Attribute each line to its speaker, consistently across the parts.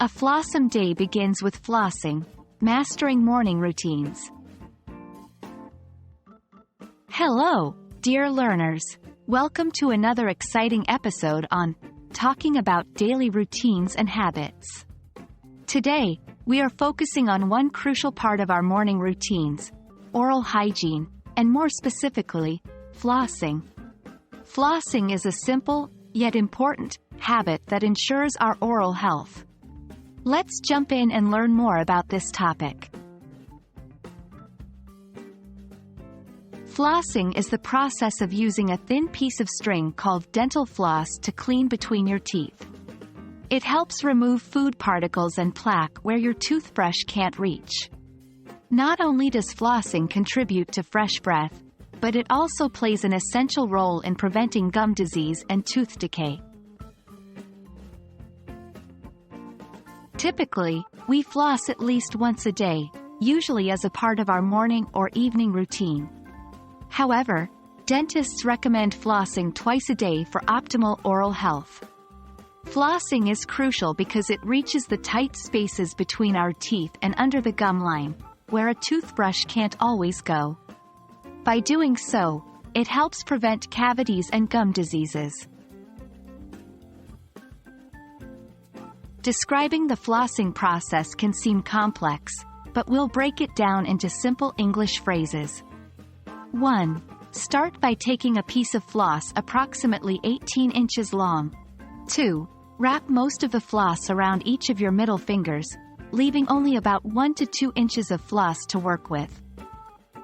Speaker 1: A Flossom day begins with flossing, mastering morning routines. Hello, dear learners. Welcome to another exciting episode on talking about daily routines and habits. Today, we are focusing on one crucial part of our morning routines, oral hygiene, and more specifically, flossing. Flossing is a simple, yet important, habit that ensures our oral health. Let's jump in and learn more about this topic. Flossing is the process of using a thin piece of string called dental floss to clean between your teeth. It helps remove food particles and plaque where your toothbrush can't reach. Not only does flossing contribute to fresh breath, but it also plays an essential role in preventing gum disease and tooth decay. Typically, we floss at least once a day, usually as a part of our morning or evening routine. However, dentists recommend flossing twice a day for optimal oral health. Flossing is crucial because it reaches the tight spaces between our teeth and under the gum line, where a toothbrush can't always go. By doing so, it helps prevent cavities and gum diseases. Describing the flossing process can seem complex, but we'll break it down into simple English phrases. 1. Start by taking a piece of floss approximately 18 inches long. 2. Wrap most of the floss around each of your middle fingers, leaving only about 1 to 2 inches of floss to work with.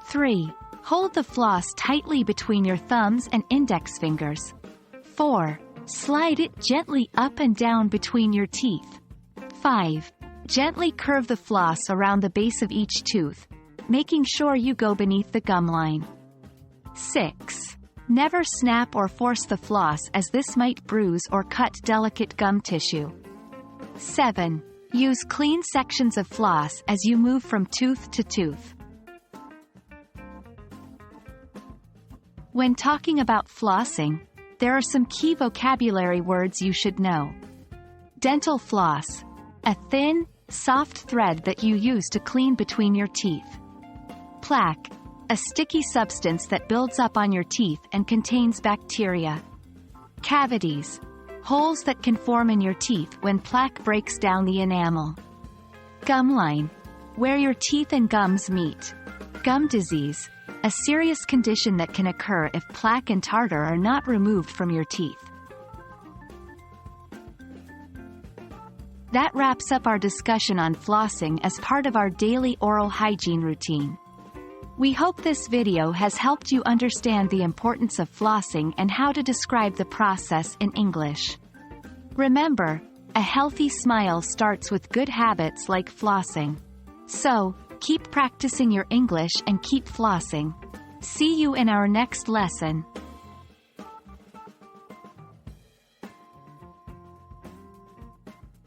Speaker 1: 3. Hold the floss tightly between your thumbs and index fingers. 4. Slide it gently up and down between your teeth. 5. Gently curve the floss around the base of each tooth, making sure you go beneath the gum line. 6. Never snap or force the floss as this might bruise or cut delicate gum tissue. 7. Use clean sections of floss as you move from tooth to tooth. When talking about flossing, there are some key vocabulary words you should know. Dental floss, a thin, soft thread that you use to clean between your teeth. Plaque, a sticky substance that builds up on your teeth and contains bacteria. Cavities, holes that can form in your teeth when plaque breaks down the enamel. Gum line, where your teeth and gums meet. Gum disease, a serious condition that can occur if plaque and tartar are not removed from your teeth. That wraps up our discussion on flossing as part of our daily oral hygiene routine. We hope this video has helped you understand the importance of flossing and how to describe the process in English. Remember, a healthy smile starts with good habits like flossing. So, keep practicing your English and keep flossing. See you in our next lesson.